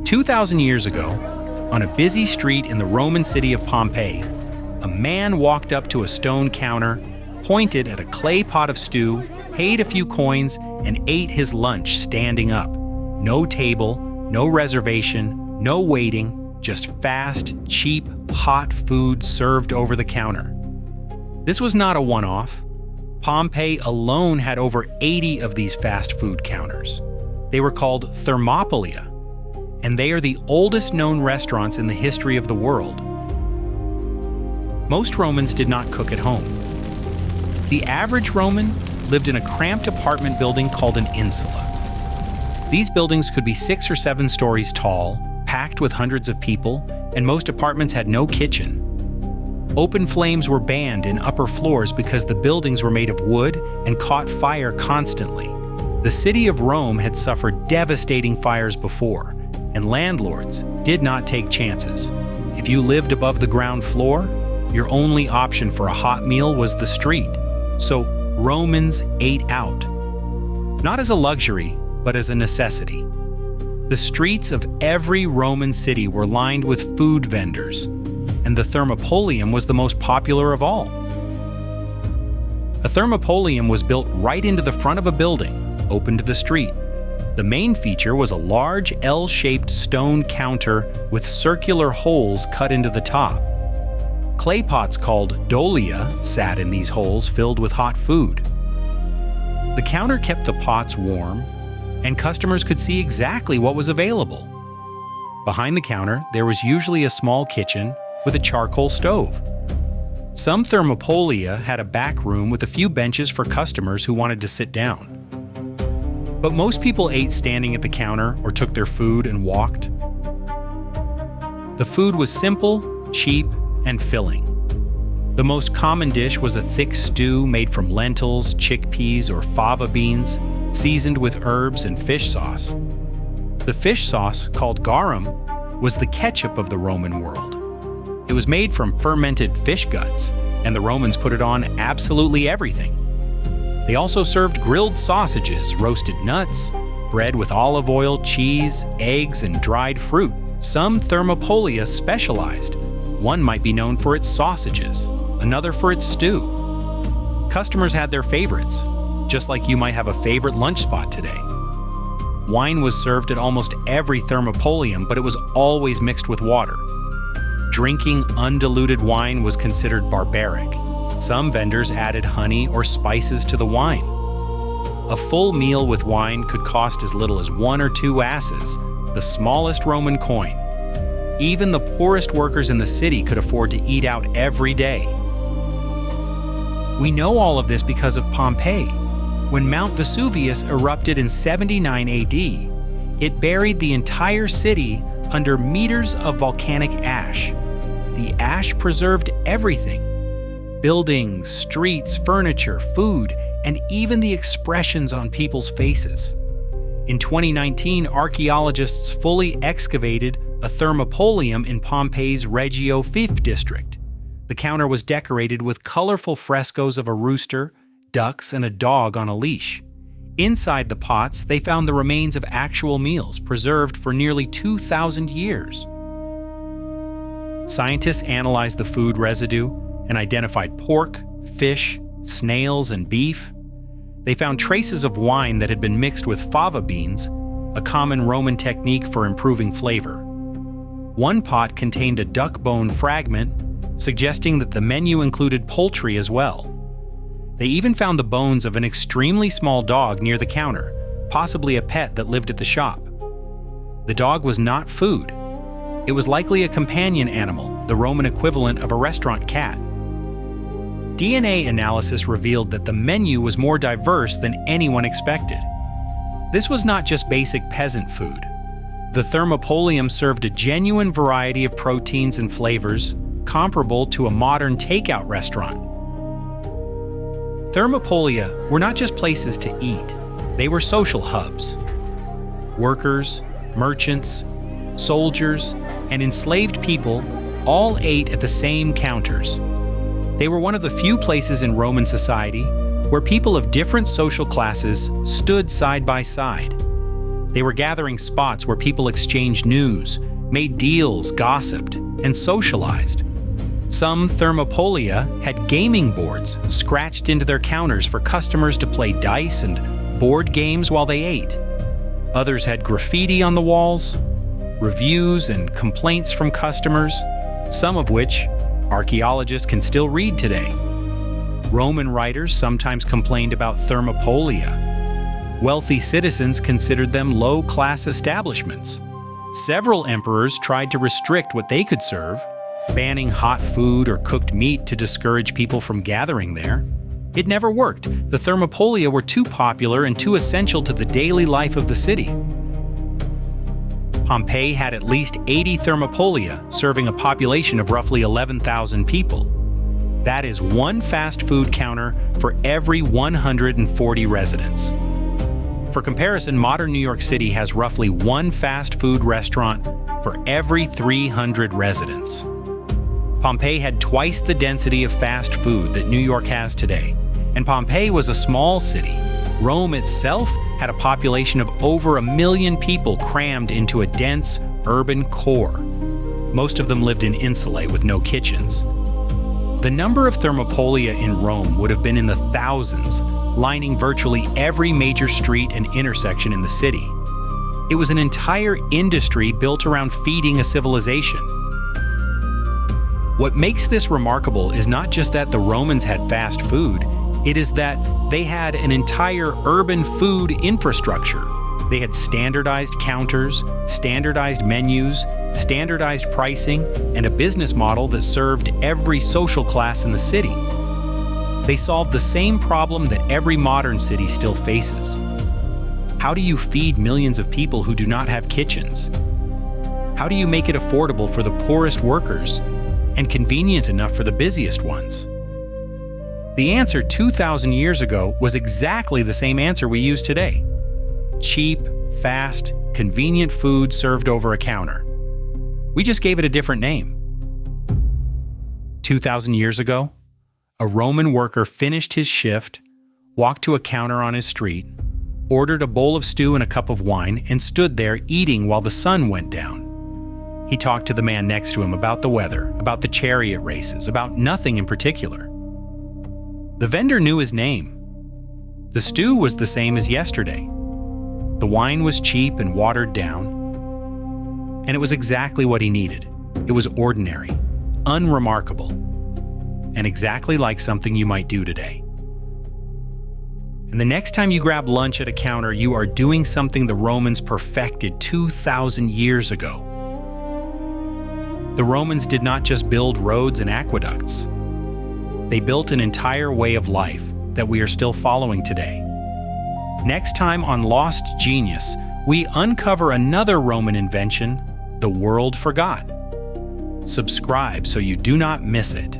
2,000 years ago, on a busy street in the Roman city of Pompeii, a man walked up to a stone counter, pointed at a clay pot of stew, paid a few coins, and ate his lunch standing up. No table, no reservation, no waiting, just fast, cheap, hot food served over the counter. This was not a one-off. Pompeii alone had over 80 of these fast food counters. They were called thermopolia, and they are the oldest known restaurants in the history of the world. Most Romans did not cook at home. The average Roman lived in a cramped apartment building called an insula. These buildings could be 6 or 7 stories tall, packed with hundreds of people, and most apartments had no kitchen. Open flames were banned in upper floors because the buildings were made of wood and caught fire constantly. The city of Rome had suffered devastating fires before, and landlords did not take chances. If you lived above the ground floor, your only option for a hot meal was the street. So Romans ate out. Not as a luxury, but as a necessity. The streets of every Roman city were lined with food vendors, and the thermopolium was the most popular of all. A thermopolium was built right into the front of a building, open to the street. The main feature was a large L-shaped stone counter with circular holes cut into the top. Clay pots called dolia sat in these holes filled with hot food. The counter kept the pots warm, and customers could see exactly what was available. Behind the counter, there was usually a small kitchen with a charcoal stove. Some thermopolia had a back room with a few benches for customers who wanted to sit down. But most people ate standing at the counter or took their food and walked. The food was simple, cheap, and filling. The most common dish was a thick stew made from lentils, chickpeas, or fava beans, seasoned with herbs and fish sauce. The fish sauce, called garum, was the ketchup of the Roman world. It was made from fermented fish guts, and the Romans put it on absolutely everything. They also served grilled sausages, roasted nuts, bread with olive oil, cheese, eggs, and dried fruit. Some thermopolia specialized. One might be known for its sausages, another for its stew. Customers had their favorites, just like you might have a favorite lunch spot today. Wine was served at almost every thermopolium, but it was always mixed with water. Drinking undiluted wine was considered barbaric. Some vendors added honey or spices to the wine. A full meal with wine could cost as little as 1 or 2 asses, the smallest Roman coin. Even the poorest workers in the city could afford to eat out every day. We know all of this because of Pompeii. When Mount Vesuvius erupted in 79 AD, it buried the entire city under meters of volcanic ash. The ash preserved everything: buildings, streets, furniture, food, and even the expressions on people's faces. In 2019, archaeologists fully excavated a thermopolium in Pompeii's Reggio Fife district. The counter was decorated with colorful frescoes of a rooster, ducks, and a dog on a leash. Inside the pots, they found the remains of actual meals preserved for nearly 2,000 years. Scientists analyzed the food residue and identified pork, fish, snails, and beef. They found traces of wine that had been mixed with fava beans, a common Roman technique for improving flavor. One pot contained a duck bone fragment, suggesting that the menu included poultry as well. They even found the bones of an extremely small dog near the counter, possibly a pet that lived at the shop. The dog was not food. It was likely a companion animal, the Roman equivalent of a restaurant cat. DNA analysis revealed that the menu was more diverse than anyone expected. This was not just basic peasant food. The thermopolium served a genuine variety of proteins and flavors, comparable to a modern takeout restaurant. Thermopolia were not just places to eat, they were social hubs. Workers, merchants, soldiers, and enslaved people all ate at the same counters. They were one of the few places in Roman society where people of different social classes stood side by side. They were gathering spots where people exchanged news, made deals, gossiped, and socialized. Some thermopolia had gaming boards scratched into their counters for customers to play dice and board games while they ate. Others had graffiti on the walls, reviews and complaints from customers, some of which archaeologists can still read today. Roman writers sometimes complained about thermopolia. Wealthy citizens considered them low-class establishments. Several emperors tried to restrict what they could serve, banning hot food or cooked meat to discourage people from gathering there. It never worked. The thermopolia were too popular and too essential to the daily life of the city. Pompeii had at least 80 thermopolia, serving a population of roughly 11,000 people. That is one fast food counter for every 140 residents. For comparison, modern New York City has roughly one fast food restaurant for every 300 residents. Pompeii had twice the density of fast food that New York has today, and Pompeii was a small city. Rome itself had a population of over 1 million people crammed into a dense, urban core. Most of them lived in insulae with no kitchens. The number of thermopolia in Rome would have been in the thousands, lining virtually every major street and intersection in the city. It was an entire industry built around feeding a civilization. What makes this remarkable is not just that the Romans had fast food, it is that they had an entire urban food infrastructure. They had standardized counters, standardized menus, standardized pricing, and a business model that served every social class in the city. They solved the same problem that every modern city still faces. How do you feed millions of people who do not have kitchens? How do you make it affordable for the poorest workers and convenient enough for the busiest ones? The answer 2,000 years ago was exactly the same answer we use today. Cheap, fast, convenient food served over a counter. We just gave it a different name. 2,000 years ago, a Roman worker finished his shift, walked to a counter on his street, ordered a bowl of stew and a cup of wine, and stood there eating while the sun went down. He talked to the man next to him about the weather, about the chariot races, about nothing in particular. The vendor knew his name. The stew was the same as yesterday. The wine was cheap and watered down, and it was exactly what he needed. It was ordinary, unremarkable, and exactly like something you might do today. And the next time you grab lunch at a counter, you are doing something the Romans perfected 2,000 years ago. The Romans did not just build roads and aqueducts. They built an entire way of life that we are still following today. Next time on Lost Genius, we uncover another Roman invention the world forgot. Subscribe so you do not miss it.